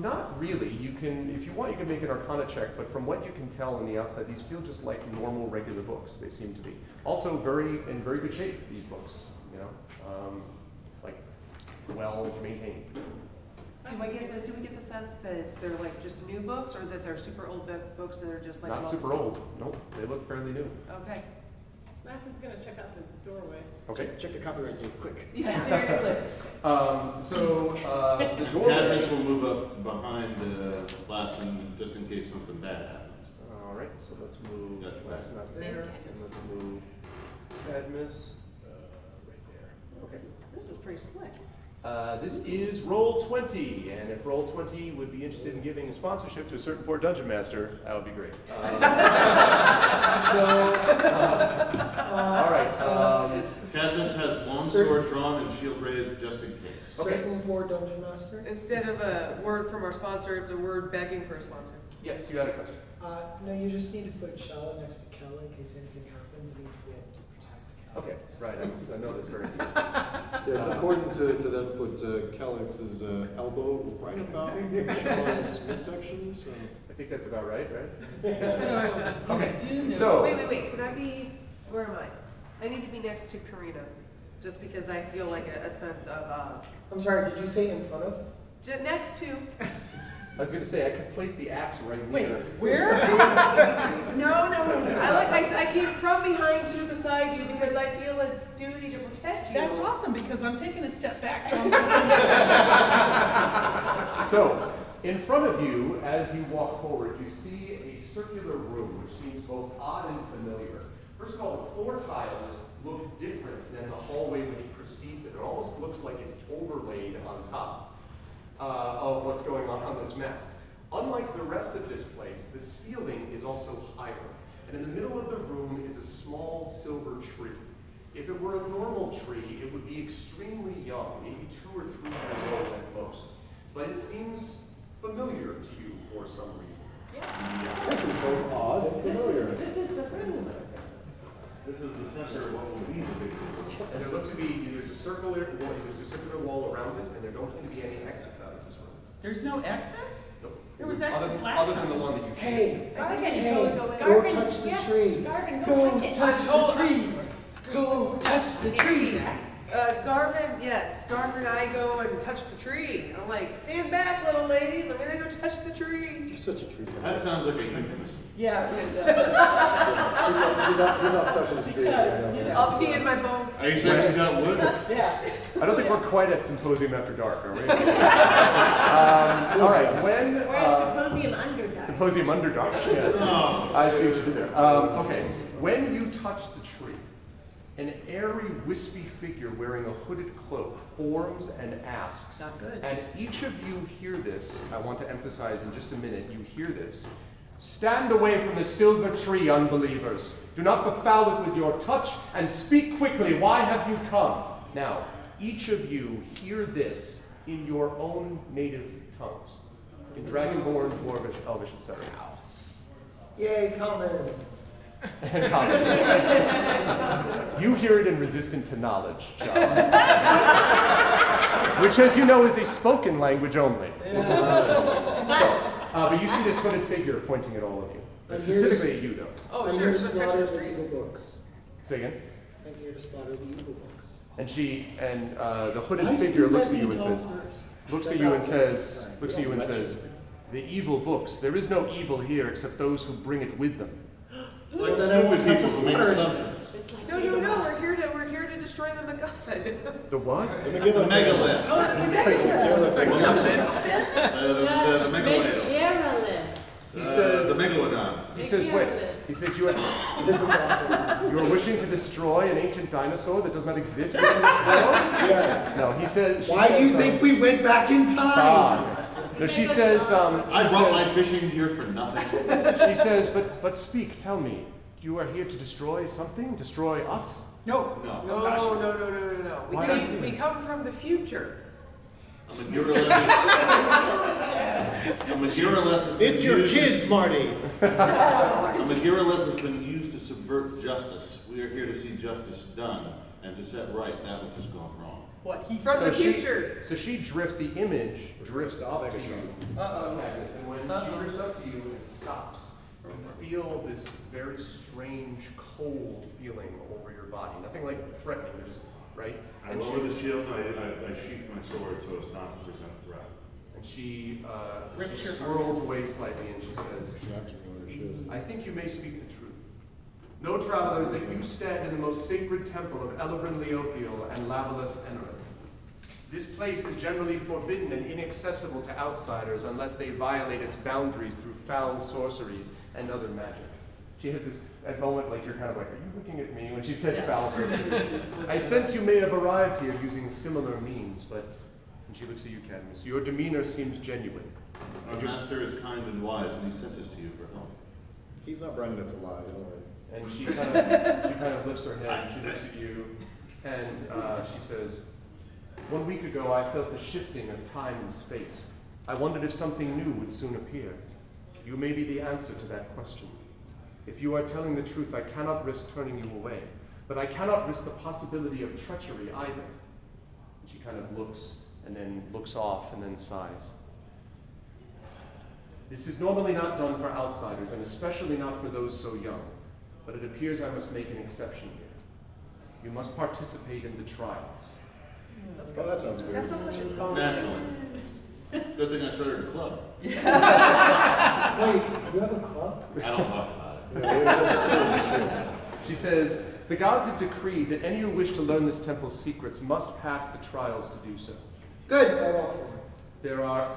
Not really. You can, if you want, you can make an Arcana check, but from what you can tell on the outside, these feel just like normal, regular books. They seem to be. Also, in very good shape, these books, you know, like well maintained. Do we get the sense that they're like just new books or that they're super old books that are just like Not super old. Nope, they look fairly new. Okay. Lassen's gonna check out the doorway. Okay. Check the copyright date, quick. Yeah, seriously. The doorway. Cadmus will move up behind Lassen just in case something bad happens. All right, so let's move That's right. Lassen up there, and let's move Cadmus right there. Okay. This is pretty slick. This is Roll20, and if Roll20 would be interested in giving a sponsorship to a certain poor dungeon master, that would be great. All right. Cadmus has longsword drawn and shield raised just in case. Certain poor dungeon master? Instead of a word from our sponsor, it's a word begging for a sponsor. Yes, you had a question. No, you just need to put Shella next to Kel in case anything happens and you need to be able to protect Kel. Okay, right. I know that's very good. Yeah, it's important to then put Calix's elbow right about Shell's midsection. So I think that's about right? So, Okay, so. Wait. Could I be, where am I? I need to be next to Karina, just because I feel like a sense of, I'm sorry, did you say in front of? next to. I was going to say, I could place the axe right wait, here. where? No. I came from behind to beside you because I feel a duty to protect you. That's awesome because I'm taking a step back. So So, in front of you, as you walk forward, you see a circular room, which seems both odd and familiar. First of all, the floor tiles look different than the hallway which precedes it. It almost looks like it's overlaid on top of what's going on this map. Unlike the rest of this place, the ceiling is also higher. And in the middle of the room is a small silver tree. If it were a normal tree, it would be extremely young, maybe 2 or 3 years old at most. But it seems familiar to you for some reason. Yeah. this is both odd and familiar. This is the room. This is the center of what will be the big room. And there's a circular wall around it, and there don't seem to be any exits out of this room. There's no exits? Nope. There was Other exits than- last Other than time. the one that you. Hey, Garvin, hey, you totally go in. go touch the tree. Garvin, Go touch it. touch the tree. Go touch the tree. Garvin, yes, Garvin and I go and touch the tree. I'm like, stand back, little ladies, I'm gonna go touch the tree. You're such a tree. That sounds like a euphemism. Yeah, it does. He's off touching his tree. Because, you know. I'll pee in my bunk. Are you saying you got wood? Yeah. I don't think we're quite at Symposium After Dark, are we? All right, when... We're at Symposium Underdark. Symposium Underdark, yes. I see what you did there. Okay, when you touch the tree, an airy, wispy figure wearing a hooded cloak forms and asks. Not good. And each of you hear this. I want to emphasize in just a minute, you hear this. Stand away from the silver tree, unbelievers. Do not befoul it with your touch, and speak quickly. Why have you come? Now, each of you hear this in your own native tongues. In Dragonborn, Dwarvish, Elvish, etc. Yay, common. And common. You hear it in Resistant to Knowledge, John. Which, as you know, is a spoken language only. But you see this hooded figure pointing at all of you. Specifically at you, though. Oh, I'm sure, here to it's the slaughter treasure the tree. evil books. Say again. I'm here to slaughter the evil books. And the hooded figure looks at you and says, the evil books. There is no evil here except those who bring it with them. Like Then I won't stupid have to people who make slaughter it. assumptions. No, we're here to destroy the MacGuffin. The what? The megalith. Oh, the The megalith. Megalith. He says, The megalodon. he says, wait. He says, you are wishing to destroy an ancient dinosaur that does not exist within this world? Yes. No, he says. Why do you think we went back in time? No, she says. I brought my fishing gear for nothing. She says, but speak. Tell me, you are here to destroy something? Destroy us? No. No. No. Why not? We come from the future. A Magirolith has been It's your used- kids, Marty. A Magirolith has been used to subvert justice. We are here to see justice done and to set right that which has gone wrong. What he From said. the future. So she drifts, the image drifts up to you, Uh-oh. Magnus, and when she drifts up to you, it stops. You feel this very strange, cold feeling over your body. Nothing like threatening, but just, right? I lower the shield and I sheath my sword so as not to present a threat. And she Rips your swirls away slightly and she says, I think you may speak the truth. Know, travelers, that you stand in the most sacred temple of Elebrin Leothiel and Lavalus Enrith. This place is generally forbidden and inaccessible to outsiders unless they violate its boundaries through foul sorceries and other magic. She has this moment like you're kind of like, are you looking at me when she says foul sorceries? I sense you may have arrived here using similar means, but, and she looks at you, Cadmus, your demeanor seems genuine. Our master is kind and wise, and he sent us to you for help. He's not Brendan to lie, don't worry. And she kind of lifts her head and she looks at you and she says, 1 week ago I felt the shifting of time and space. I wondered if something new would soon appear. You may be the answer to that question. If you are telling the truth, I cannot risk turning you away, but I cannot risk the possibility of treachery either. And she kind of looks and then looks off and then sighs. This is normally not done for outsiders, and especially not for those so young. But it appears I must make an exception here. You must participate in the trials. Oh, that sounds good. That sounds like a gong. Naturally. Good thing I started a club. Wait, you have a club? I don't talk about it. She says, the gods have decreed that any who wish to learn this temple's secrets must pass the trials to do so. Good. I walk forward. There are...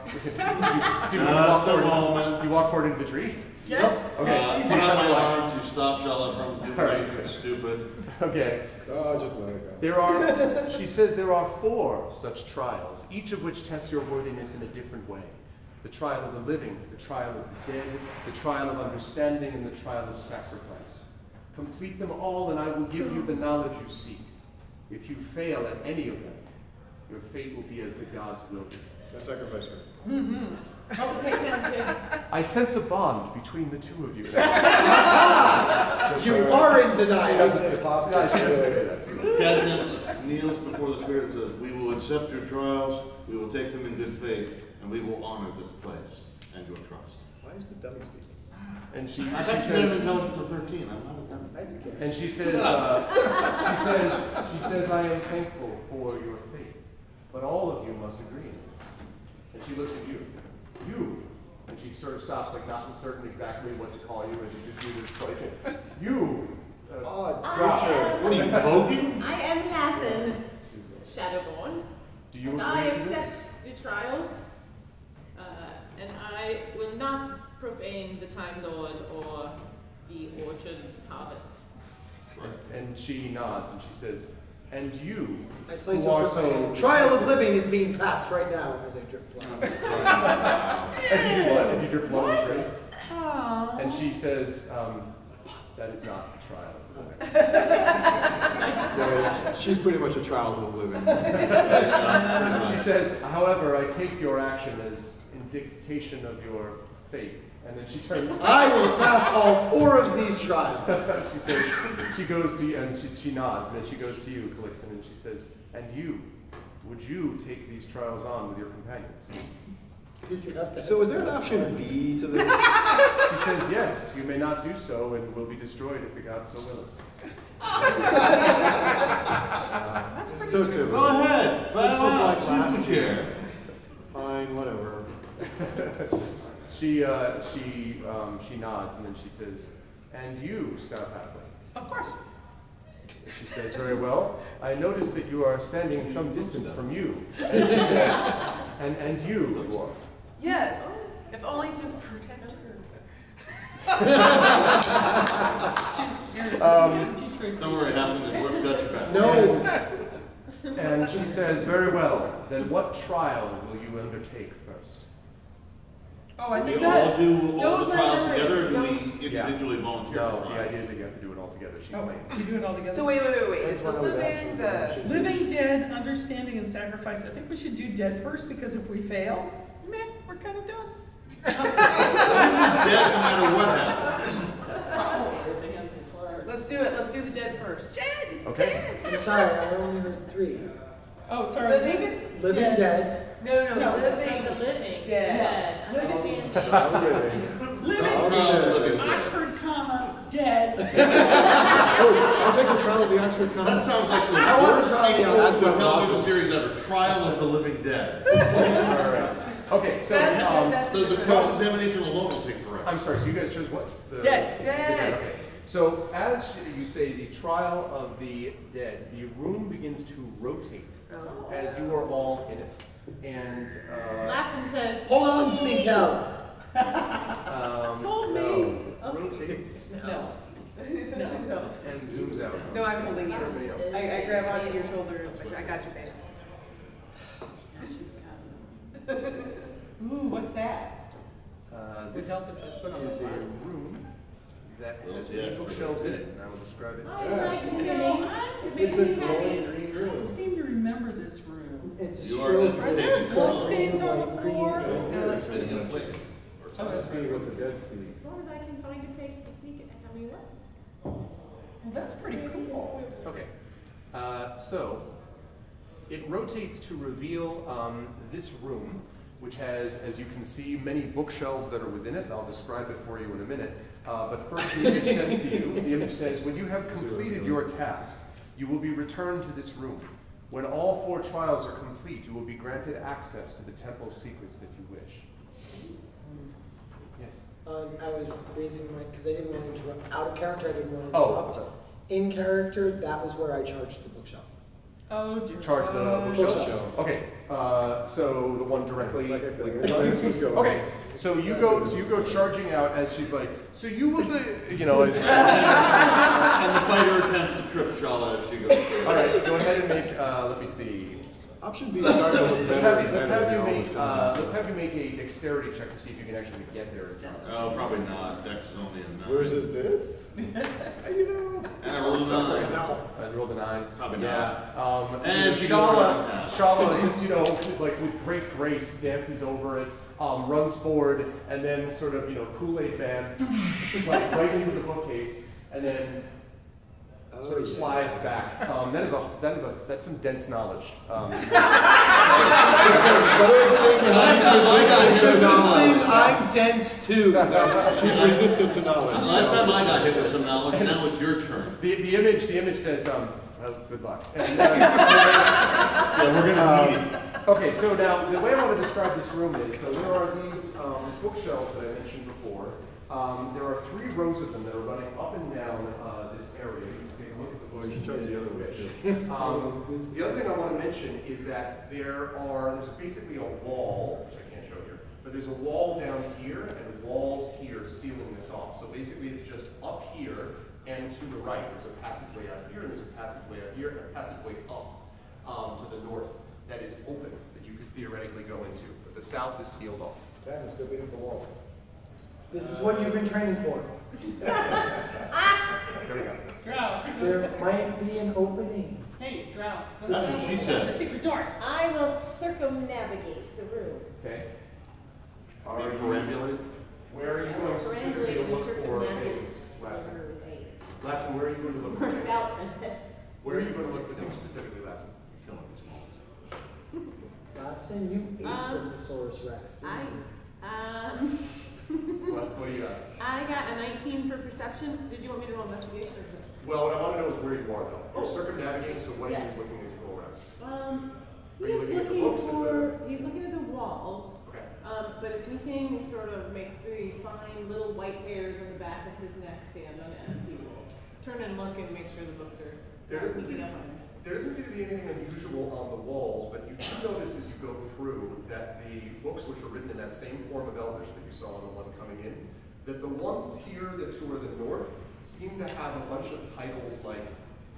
You walk forward into the tree? Yeah. Okay. Put up my arm to stop Shala from doing anything stupid. Okay. Oh, just let it go. There are, she says there are 4 such trials, each of which tests your worthiness in a different way. The trial of the living, the trial of the dead, the trial of understanding, and the trial of sacrifice. Complete them all and I will give you the knowledge you seek. If you fail at any of them, your fate will be as the gods will be. I sacrifice her. Mm-hmm. I sense a bond between the two of you. You are in She denial. doesn't She doesn't say that. Cadmus kneels before the spirit and says, we will accept your trials, we will take them in good faith, and we will honor this place and your trust. Why is the dummy speaking? And she I bet you have says, intelligence of 13. I'm not a dummy. and she says, I am thankful for your faith, but all of you must agree in this. And she looks at you. You. And she sort of stops, like not certain exactly what to call you, as you just do this, like, you. Creature. What are you, voguing? I am Lassen, Shadowborn. Do you And I agree to accept this? the trials, and I will not profane the Time Lord or the orchard harvest. And she nods and she says, and you, I slice who are open my so hand. Trial of living is being passed right now as I drip blood. As you do what? As you drip blood and drink? Aww. And she says, that is not a trial of living. Yeah, she's pretty much a child of living. She says, however, I take your action as indication of your faith. And then she turns. I will pass all 4 of these trials. She says, she goes to you, and she nods, and then she goes to you, Calixon, and she says, and you, would you take these trials on with your companions? Did you have to? So is there an option B to this? She says, yes, you may not do so, and will be destroyed if the gods so will it. That's pretty So strict. typical. Go ahead. This is like Choose last the chair. Fine, whatever. She nods, and then she says, and you, Scout Halfling? Of course. She says, very well. I notice that you are standing some distance from you. And she says, and you, dwarf. Yes, if only to protect her. Don't worry, Halfling, the dwarf's got your back. No. And she says, very well. Then what trial will you undertake first? Oh, I Do think we all that's. do all Don't the trials let her- together, or do no. we individually volunteer No, for the trials? idea is that you have to do it all together. She's Oh, late. you do it all together. So wait. That's It's the what I was living, actually the thinking. Living, dead, understanding, and sacrifice. I think we should do dead first because if we fail, man, we're kind of done. Dead no matter what happens. Let's do it. Let's do the dead first. Okay. I'm sorry, I only heard 3. Oh, sorry. Living, Living dead. no, No. living, The living, dead. understanding. Living, Trial of the living. Oxford, comma, dead. I'll take a trial of the Oxford That Commons. sounds like the I want worst to try- sequel yeah, to that a sounds television awesome. series ever. Trial of the Living Dead. All right. Okay, so, That's The cross-examination alone will take forever. I'm sorry, so you guys chose what? Dead. Dead. Okay. So as you say, the trial of the dead, the room begins to rotate as you are all in it. And, Lassen says, Hold on to me, Cal. Hold me. no, rotates No. and zooms out. No, I'm holding you. Everybody else. I grab onto your shoulder. I got your thanks. Ooh, what's that? This Would help if I put on is the a glass. room that has Yeah. many bookshelves in it, and I will describe it. I like sitting. It's a glowing green I room. seem to remember this room. It's a You are stroke. the- Are there blood stains on the floor? Spinning a flick. Or something. Must be what the dead see. As long as I can find a place to sneak it, I mean, what? Well, that's pretty cool. Okay, so it rotates to reveal this room, which has, as you can see, many bookshelves that are within it. And I'll describe it for you in a minute. But first, the image says to you, the image says, when you have completed your task, you will be returned to this room. When all 4 trials are complete, you will be granted access to the temple's secrets that you wish. Yes. I was raising my, because I didn't want to interrupt. Out of character, I didn't want to Oh. interrupt. In character, that was where I charged the bookshelf. Oh, dear. Charge the bookshelf. bookshelf. Okay, so the one directly. Like I said, this was going. Okay, so you go charging out as she's like, so you will be, you know. And the fighter attempts to trip Shala as she goes through. All right, go ahead and make. Let me see. Option B is starting to look Let's better have, and let's better have you all the make. time. Let's have you make a dexterity check to see if you can actually get there in time. Oh, probably not. Dex is only a 9. Where's is this? You know, And I rolled a 9. right now. I rolled a 9. Probably Yeah. And she goes running past. Shala just, like with great grace dances over it, runs forward, and then sort of, Kool-Aid Man, like right into the bookcase, and then sort of slides back. That's some dense knowledge. I'm dense too. She's resistant to knowledge. Last time I got hit with some knowledge, now it's your turn. The image says, well, good luck. And, Yeah, we're gonna need it. okay, so now the way I want to describe this room is, so there are these bookshelves that I mentioned before. There are 3 rows of them that are running up and down this area. You can take a look at the books. You can show the other way, too. The other thing I want to mention is that there's basically a wall, which I can't show here, but there's a wall down here and walls here sealing this off. So basically it's just up here and to the right. There's a passageway out here, and there's a passageway out here, and a passageway up to the north that is open, that you could theoretically go into. But the south is sealed off. That is still being the wall. This is what you've been training for. There we go. Drow. There might be an opening. Hey, Drow. That's what she said. The secret doors. I will circumnavigate the room. Okay. Are you perambulated? Where are you going specifically to look for things, Lassen? Lassen, where are you going to look for We're things? south from this. Where are you going to look for things specifically, Lassen? Killing these moles. Last time you ate the Thesaurus Rex. What do you got? I got a 19 for perception. Did you want me to roll investigation or something? Well, what I want to know is where you are, though. You're Oh. circumnavigating, so what are Yes. you looking as you go around? Are you He's looking at the looking books and for, he's looking at the walls. Okay. But if anything, sort of makes the fine little white hairs on the back of his neck stand on end, he will turn and look and make sure the books are There not doesn't sneaking seem- up on him. There doesn't seem to be anything unusual on the walls, but you do notice as you go through that the books which are written in that same form of Elvish that you saw in the one coming in, that the ones here that to the north seem to have a bunch of titles like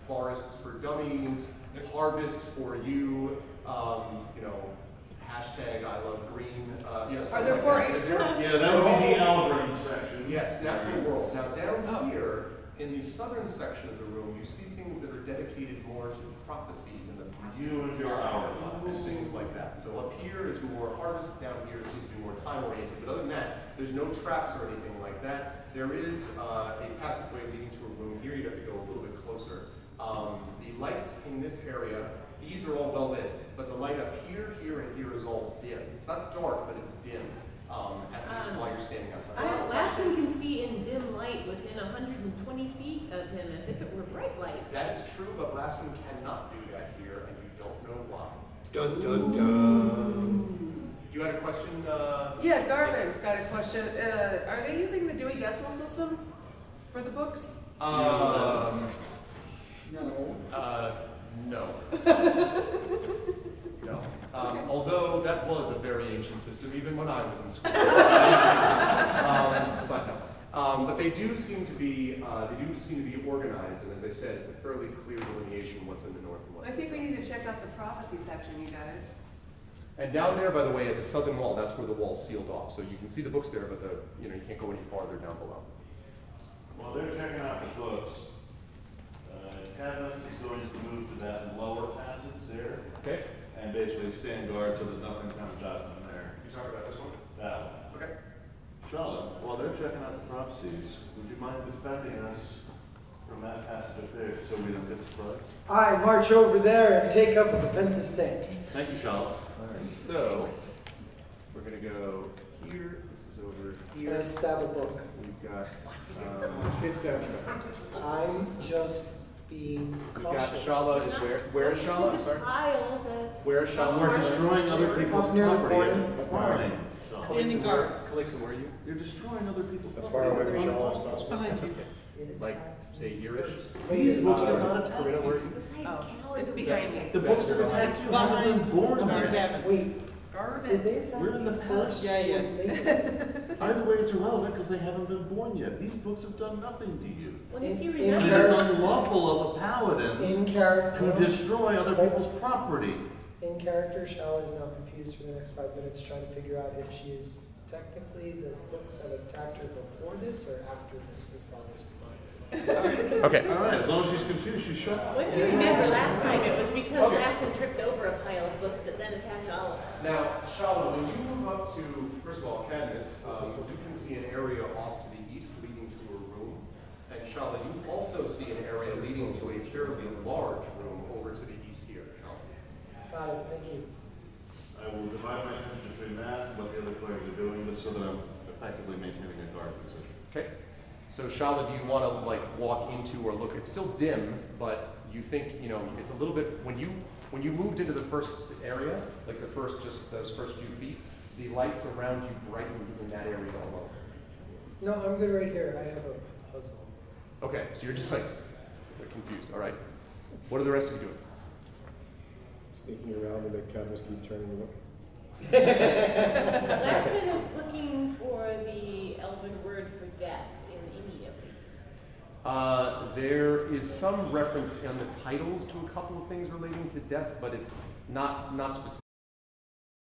Forests for Dummies, Harvest for You, hashtag I love green. Are there 4-H clubs? Yeah, that would be the Algren section. Yes, natural world. Now down here, in the southern section of the room, you see things that are dedicated more to prophecies and the You and your hourglass. and things like that. So up here is more harvest, down here seems to be more time-oriented. But other than that, there's no traps or anything like that. There is a passageway leading to a room here. You'd have to go a little bit closer. The lights in this area, these are all well lit, but the light up here, and here is all dim. It's not dark, but it's dim, at least while you're standing outside. Lassen can see in dim light within 120 feet of him as if it were bright light. That is true, but Lassen cannot do that here, and you don't know why. Dun dun dun. You had a question? Yeah, Garvin's got a question. Are they using the Dewey Decimal System for the books? No. No. No. Although that was a very ancient system, even when I was in school. But no. But they do seem to be organized, and as I said, it's a fairly clear delineation what's in the north and what's I in the think we south. need to check out the prophecy section, you guys. And down there, by the way, at the southern wall, that's where the wall's sealed off. So you can see the books there, but you can't go any farther down below. While they're checking out the books, Cadmus is going to move to that lower passage there, Okay? And basically stand guard so that nothing comes out from there. You talk about this one? that one. Okay. Charlotte, while they're checking out the prophecies, would you mind defending us From that passage up there. so we don't get surprised? I march over there and take up a defensive stance. Thank you, Charlotte. Alright, so we're gonna go here, this is over And I here. stab a book. We've got, It's down here. I'm just being we've got cautious. Shala is where is Shala? I'm sorry. Pile that. Where is Shala? We're destroying other people's Up near the property. It's a corner. crime. Charlotte. Standing guard. Calixon, where are you? You're destroying other people's As property. far away from Shaw as possible. Behind you. Like, say here-ish? These books did not Corinna, where are you? Besides, Oh, Cal it's is behind me. The books that attacked you haven't been born Behind yet. that. Wait, did they attack We're in the me? first- Yeah, yeah. Either way, it's irrelevant because they haven't been born yet. These books have done nothing to you. Well, if you In And remember, it's unlawful of a paladin In to character. destroy other people's property. In character, Shala is now confused for the next 5 minutes trying to figure out if she is technically the books that attacked her before this or after this. This bothers her mind. Okay. All right, as long as she's confused, she's shut. well, if you remember last time, it was because Okay. Lassen tripped over a pile of books that then attacked all of us. Now, Shala, when you move up to, first of all, Cadmus, you can see an area off to the east leading to a room. And Shala, you also see an area leading to a fairly large room over to the east here, Shala. Got it, thank you. I will divide my attention between that and what the other players are doing, just so that I'm effectively maintaining a guard position. Okay. So Shala, do you want to like walk into or look? It's still dim, but you think it's a little bit when you moved into the first area, like those first few feet, the lights around you brightened in that area alone. No, I'm good right here. I have a puzzle. Okay, so you're just like confused. All right. What are the rest of you doing? Sneaking around to make Cadmus keep turning to look. Lexon is looking for the elven word for death in any of these. There is some reference in the titles to a couple of things relating to death, but it's not specific.